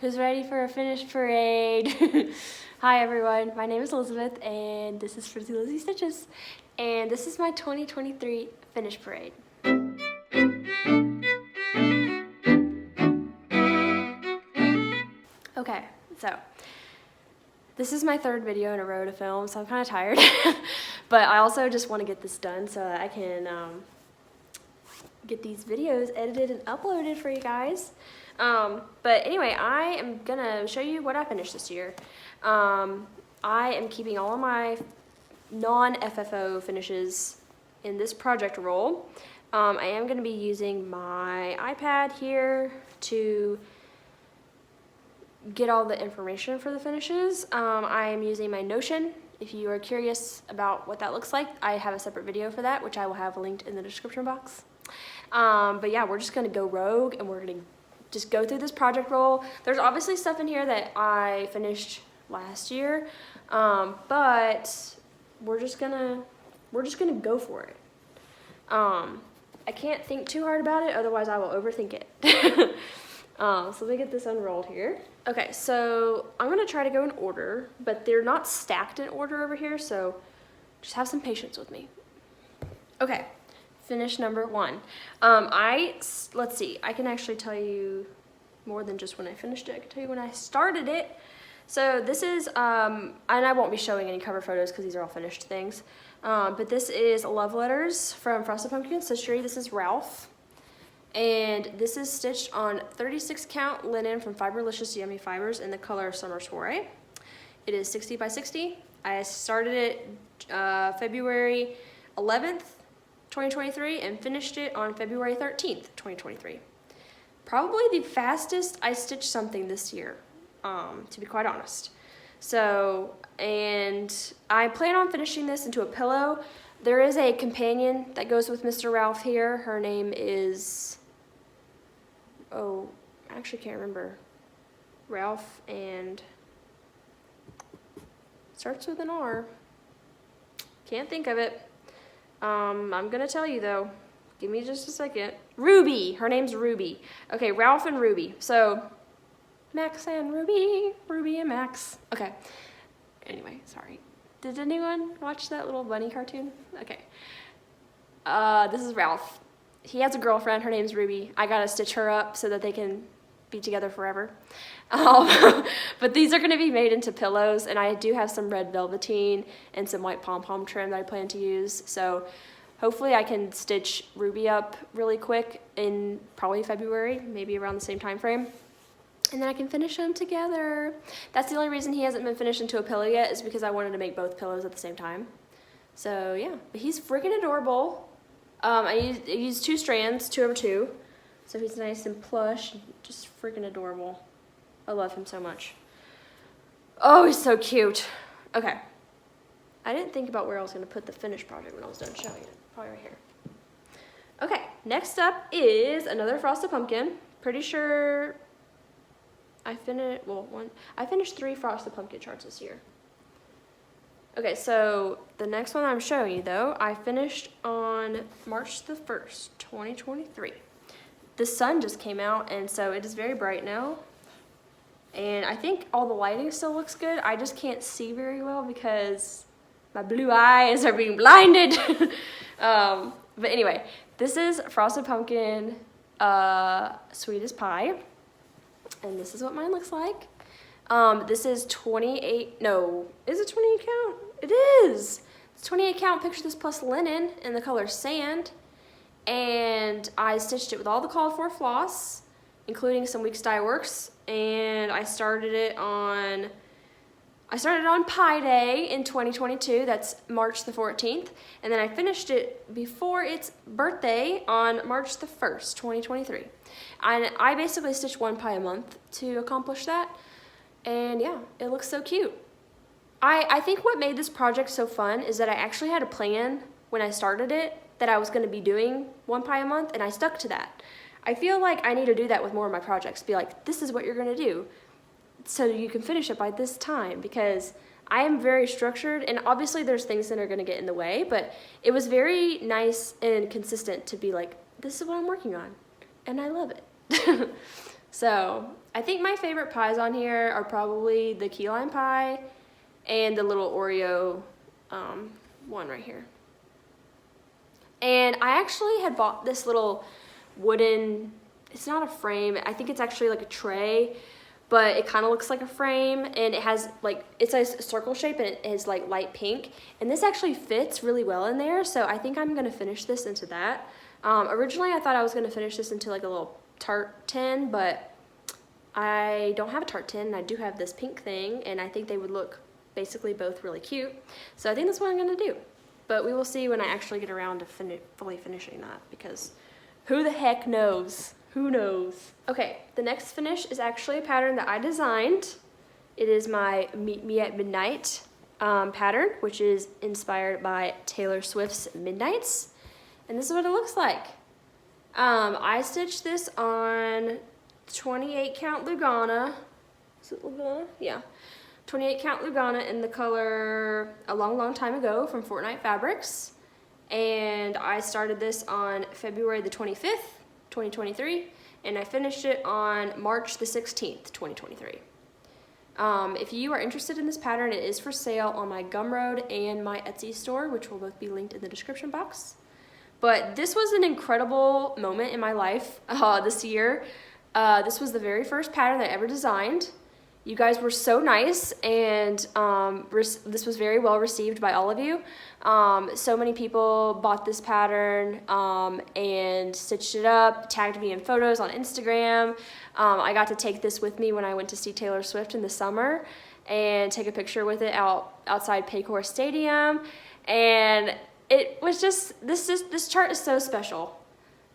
Who's ready for a finish parade? Hi everyone, my name is Elizabeth and this is Frizzy Lizzie Stitches. And this is my 2023 finish parade. Okay, so this is my third video in a row to film, so I'm kind of tired. But I also just want to get this done so that I can get these videos edited and uploaded for you guys. But anyway, I am gonna show you what I finished this year. I am keeping all of my non-FFO finishes in this project roll. I am gonna be using my iPad here to get all the information for the finishes. I am using my Notion. If you are curious about what that looks like, I have a separate video for that, which I will have linked in the description box. But yeah, we're just gonna go rogue and we're gonna just go through this project roll. There's obviously stuff in here that I finished last year, but we're just gonna go for it. I can't think too hard about it, otherwise I will overthink it. So let me get this unrolled here. Okay, so I'm gonna try to go in order, but they're not stacked in order over here, so just have some patience with me. Okay. Finish number 1. Let's see, I can actually tell you more than just when I finished it. I can tell you when I started it. So this is, and I won't be showing any cover photos because these are all finished things. But this is Love Letters from Frosted Pumpkin Stitchery. This is Ralph. And this is stitched on 36 count linen from Fiberlicious Yummy Fibers in the color Summer Soiree. It is 60 by 60. I started it February 11th. 2023 and finished it on February 13th, 2023. Probably the fastest I stitched something this year, to be quite honest. So, and I plan on finishing this into a pillow. There is a companion that goes with Mr. Ralph here. Her name is, oh, I actually can't remember. Ralph and starts with an R. Can't think of it. I'm gonna tell you though. Give me just a second. Ruby. Her name's Ruby. Okay, Ralph and Ruby. So, Max and Ruby. Ruby and Max. Okay. Anyway, sorry. Did anyone watch that little bunny cartoon? Okay. This is Ralph. He has a girlfriend. Her name's Ruby. I gotta stitch her up so that they can be together forever. But these are going to be made into pillows, and I do have some red velveteen and some white pom-pom trim that I plan to use. So hopefully I can stitch Ruby up really quick in probably February, maybe around the same time frame. And then I can finish them together. That's the only reason he hasn't been finished into a pillow yet, is because I wanted to make both pillows at the same time. So yeah, but he's freaking adorable. I used 2 strands, 2/2. So he's nice and plush, just freaking adorable. I love him so much. Oh, he's so cute. Okay. I didn't think about where I was going to put the finished project when I was done showing it. Probably right here. Okay, next up is another Frosted Pumpkin. Pretty sure I finished 3 Frosted Pumpkin charts this year. Okay, so the next one I'm showing you though, I finished on March the 1st, 2023. The sun just came out, and so it is very bright now. And I think all the lighting still looks good. I just can't see very well because my blue eyes are being blinded. But anyway, this is Frosted Pumpkin Sweet as Pie. And this is what mine looks like. This is 28, no, is it 28 count? It is. It's 28 count Picture This Plus linen in the color Sand. And I stitched it with all the called for floss, including some Weeks Dye Works, and I started it on Pi Day in 2022, that's March the 14th, and then I finished it before its birthday on March the 1st, 2023. And I basically stitched 1 pie a month to accomplish that, and yeah, it looks so cute. I think what made this project so fun is that I actually had a plan when I started it that I was going to be doing 1 pie a month, and I stuck to that. I feel like I need to do that with more of my projects. Be like, this is what you're going to do so you can finish it by this time, because I am very structured, and obviously there's things that are going to get in the way, but it was very nice and consistent to be like, this is what I'm working on, and I love it. So I think my favorite pies on here are probably the key lime pie and the little Oreo one right here. And I actually had bought this little wooden, it's not a frame, I think it's actually like a tray, but it kind of looks like a frame, and it has like, it's a circle shape and it is like light pink, and this actually fits really well in there, so I think I'm gonna finish this into that. Originally I thought I was gonna finish this into like a little tart tin, but I don't have a tart tin, and I do have this pink thing, and I think they would look basically both really cute. So I think that's what I'm gonna do. But we will see when I actually get around to fully finishing that, because who the heck knows? Who knows? Okay, the next finish is actually a pattern that I designed. It is my Meet Me at Midnight pattern, which is inspired by Taylor Swift's Midnights. And this is what it looks like. I stitched this on 28 count Lugana. Is it Lugana? Yeah. 28 count Lugana in the color A Long Time Ago from Fortnite Fabrics. And I started this on February the 25th, 2023, and I finished it on March the 16th, 2023. If you are interested in this pattern, it is for sale on my Gumroad and my Etsy store, which will both be linked in the description box. But this was an incredible moment in my life this year. This was the very first pattern that I ever designed. You guys were so nice, and this was very well received by all of you. So many people bought this pattern and stitched it up, tagged me in photos on Instagram. I got to take this with me when I went to see Taylor Swift in the summer and take a picture with it outside Paycor Stadium. And it was just, this chart is so special.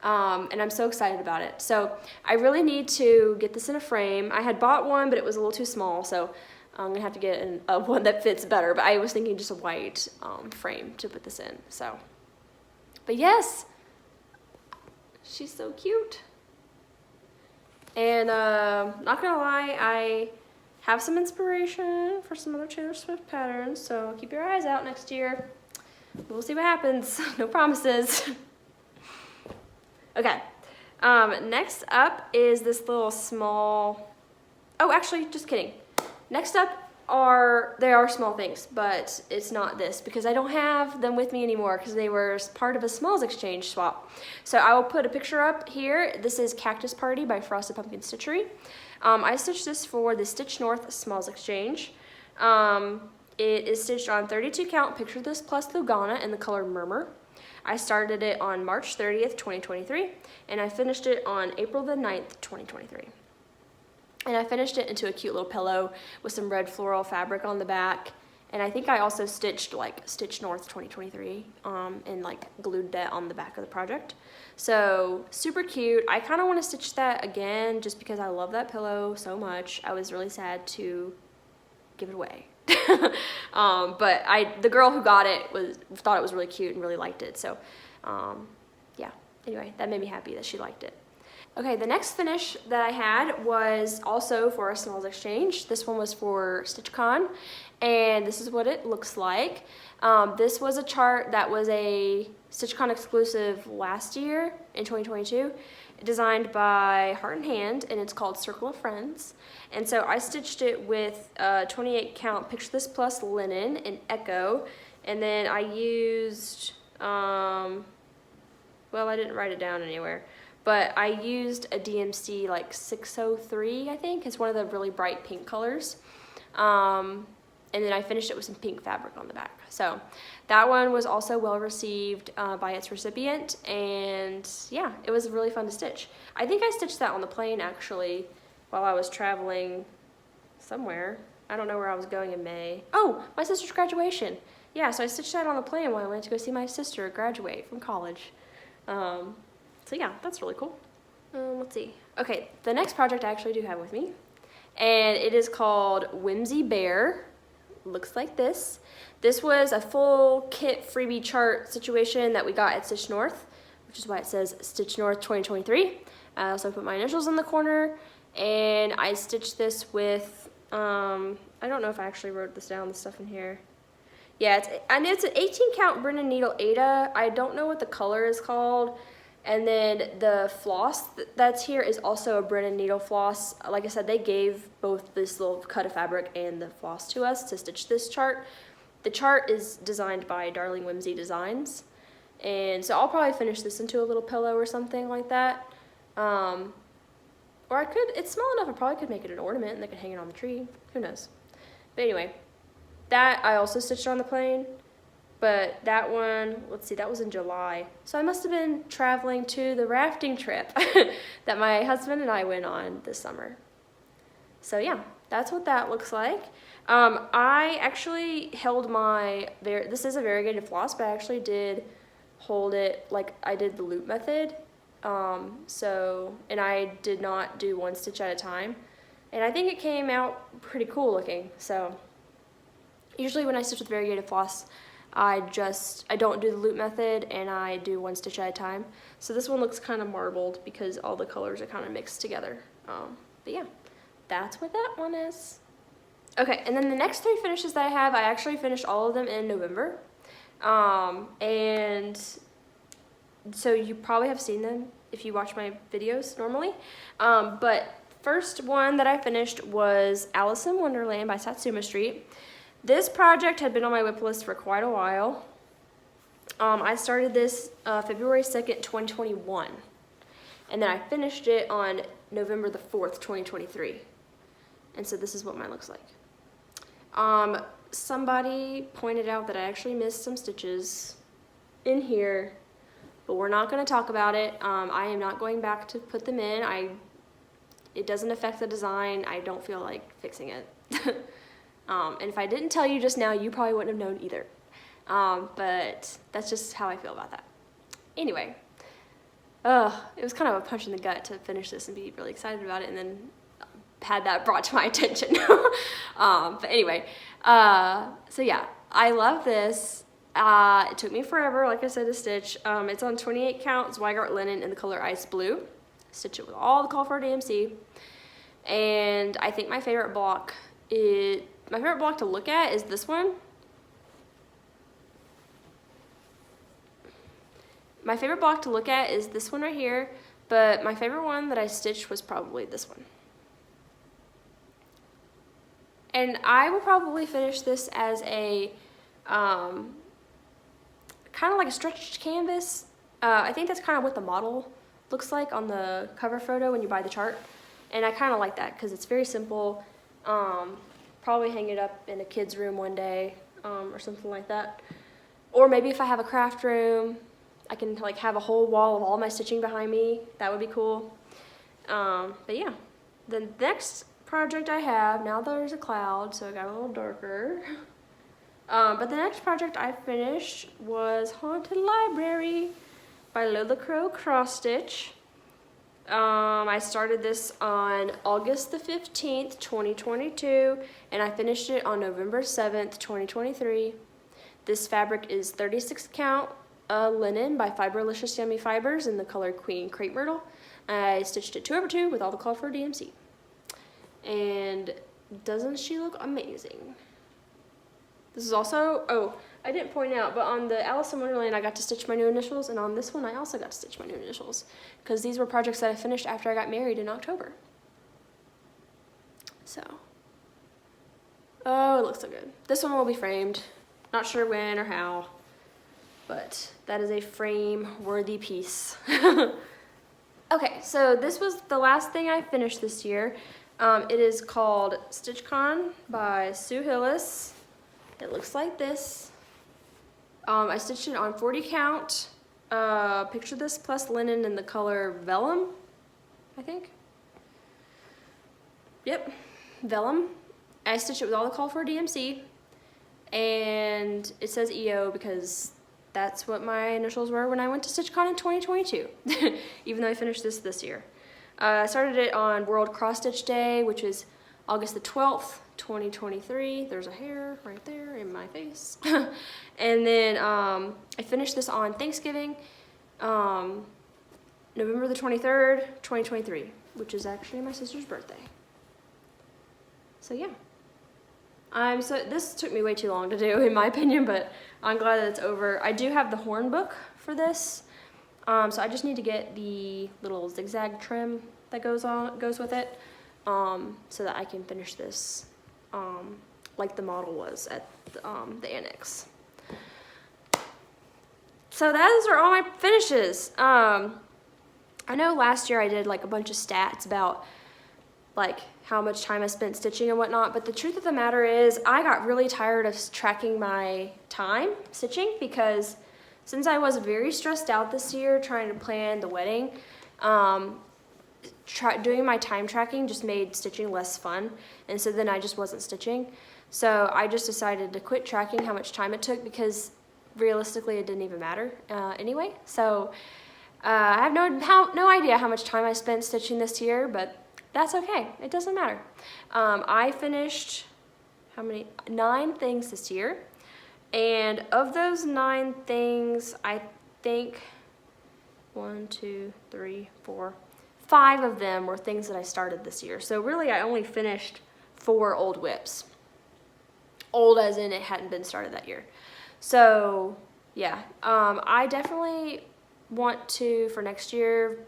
And I'm so excited about it. So I really need to get this in a frame. I had bought one, but it was a little too small, so I'm gonna have to get one that fits better. But I was thinking just a white frame to put this in. So, but yes, she's so cute. And not gonna lie, I have some inspiration for some other Taylor Swift patterns. So keep your eyes out next year. We'll see what happens. No promises. Okay, next up is this little small, oh, actually, just kidding. Next up they are small things, but it's not this, because I don't have them with me anymore because they were part of a smalls exchange swap. So I will put a picture up here. This is Cactus Party by Frosted Pumpkin Stitchery. I stitched this for the Stitch North smalls exchange. It is stitched on 32 count Picture This Plus Lugana in the color Murmur. I started it on March 30th, 2023, and I finished it on April the 9th, 2023. And I finished it into a cute little pillow with some red floral fabric on the back. And I think I also stitched like Stitch North 2023 and like glued that on the back of the project. So super cute. I kind of want to stitch that again just because I love that pillow so much. I was really sad to give it away. But the girl who got it thought it was really cute and really liked it. So yeah, anyway, that made me happy that she liked it. Okay, the next finish that I had was also for a smalls exchange. This one was for StitchCon, and this is what it looks like. This was a chart that was a StitchCon exclusive last year in 2022, designed by Heart and Hand, and it's called Circle of Friends. And so I stitched it with 28 count Picture This Plus linen in Echo, and then I used, well, I didn't write it down anywhere, but I used a DMC like 603, I think. It's one of the really bright pink colors. And then I finished it with some pink fabric on the back. So that one was also well received by its recipient, and yeah, it was really fun to stitch. I think I stitched that on the plane actually while I was traveling somewhere. I don't know where I was going in May. Oh, my sister's graduation. Yeah, so I stitched that on the plane while I went to go see my sister graduate from college. So yeah, that's really cool. Let's see. Okay, the next project I actually do have with me, and it is called Whimsy Bear. Looks like this. This was a full kit freebie chart situation that we got at Stitch North, which is why it says Stitch North 2023. I also put my initials in the corner, and I stitched this with, I don't know if I actually wrote this down, the stuff in here. Yeah, I know it's an 18 count Brennan Needle Ada. I don't know what the color is called. And then the floss that's here is also a Brennan needle floss. Like I said, they gave both this little cut of fabric and the floss to us to stitch this chart. The chart is designed by Darling Whimsy Designs. And so I'll probably finish this into a little pillow or something like that. Or I could, it's small enough, I probably could make it an ornament and they could hang it on the tree. Who knows? But anyway, that I also stitched on the plane. But that one, let's see, that was in July. So I must have been traveling to the rafting trip that my husband and I went on this summer. So yeah, that's what that looks like. I actually held my, this is a variegated floss, but I actually did hold it like I did the loop method. And I did not do one stitch at a time. And I think it came out pretty cool looking. So usually when I stitch with variegated floss, I don't do the loop method and I do one stitch at a time. So this one looks kind of marbled because all the colors are kind of mixed together. But yeah, that's what that one is. Okay, and then the next 3 finishes that I have, I actually finished all of them in November. And so you probably have seen them if you watch my videos normally. But first one that I finished was Alice in Wonderland by Satsuma Street. This project had been on my WIP list for quite a while. I started this February 2nd, 2021. And then I finished it on November the 4th, 2023. And so this is what mine looks like. Somebody pointed out that I actually missed some stitches in here, but we're not going to talk about it. I am not going back to put them in. It doesn't affect the design. I don't feel like fixing it. And if I didn't tell you just now, you probably wouldn't have known either. But that's just how I feel about that. Anyway, it was kind of a punch in the gut to finish this and be really excited about it and then had that brought to my attention. But anyway, so yeah, I love this. It took me forever, like I said, to stitch. It's on 28 count Zweigart linen in the color Ice Blue. Stitch it with all the call for DMC. And I think my favorite block to look at is this one. My favorite block to look at is this one right here, but my favorite one that I stitched was probably this one. And I will probably finish this as a kind of like a stretched canvas. I think that's kind of what the model looks like on the cover photo when you buy the chart. And I kind of like that because it's very simple. Probably hang it up in a kid's room one day or something like that. Or maybe if I have a craft room, I can like have a whole wall of all my stitching behind me. That would be cool. But yeah, the next project I have, now there's a cloud, so it got a little darker. But the next project I finished was Haunted Library by Lola Crow Cross Stitch. I started this on August the 15th, 2022, and I finished it on November 7th, 2023. This fabric is 36 count linen by Fiberlicious Yummy Fibers in the color Queen Crepe Myrtle. I stitched it 2/2 with all the call for DMC. And doesn't she look amazing? This is also, I didn't point out, but on the Alice in Wonderland, I got to stitch my new initials, and on this one, I also got to stitch my new initials, because these were projects that I finished after I got married in October. So, it looks so good. This one will be framed. Not sure when or how, but that is a frame-worthy piece. Okay, so this was the last thing I finished this year. It is called StitchCon by Sue Hillis. It looks like this. I stitched it on 40 count. Picture this plus linen in the color Vellum, I think. Yep, Vellum. I stitched it with all the call for DMC. And it says EO because that's what my initials were when I went to StitchCon in 2022, even though I finished this year. I started it on World Cross Stitch Day, which is August the 12th, 2023. There's a hair right there in my face. And then I finished this on Thanksgiving, November the 23rd, 2023, which is actually my sister's birthday. So yeah. This took me way too long to do, in my opinion, but I'm glad that it's over. I do have the horn book for this. So I just need to get the little zigzag trim that goes with it, so that I can finish this like the model was at the annex. So those are all my finishes. I know last year I did like a bunch of stats about like how much time I spent stitching and whatnot, but the truth of the matter is I got really tired of tracking my time stitching, because since I was very stressed out this year trying to plan the wedding, doing my time tracking just made stitching less fun, and so then I just wasn't stitching. So I just decided to quit tracking how much time it took, because realistically it didn't even matter anyway. So I have no idea how much time I spent stitching this year, but that's okay, it doesn't matter. I finished 9 things this year, and of those 9 things, I think 1, 2, 3, 4, 5 of them were things that I started this year. So really I only finished 4 old whips. Old as in it hadn't been started that year. So yeah, I definitely want to, for next year,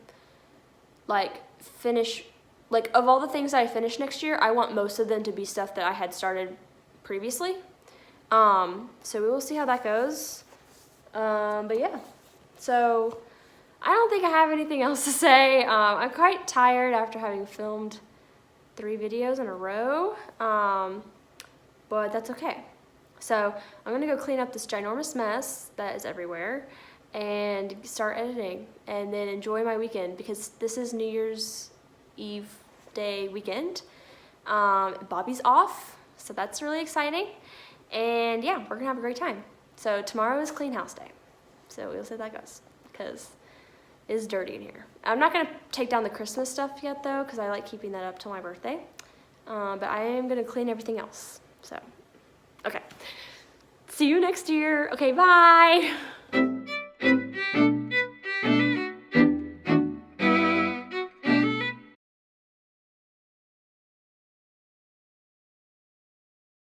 like finish, like of all the things that I finish next year, I want most of them to be stuff that I had started previously. So we will see how that goes. But yeah, so I don't think I have anything else to say. I'm quite tired after having filmed 3 videos in a row, but that's okay. So I'm gonna go clean up this ginormous mess that is everywhere and start editing, and then enjoy my weekend, because this is New Year's Eve day weekend. Bobby's off, so that's really exciting. And yeah, we're gonna have a great time. So tomorrow is clean house day. So we'll see how that goes, because it's dirty in here. I'm not gonna take down the Christmas stuff yet though, because I like keeping that up till my birthday. But I am gonna clean everything else. So, okay. See you next year. Okay, bye.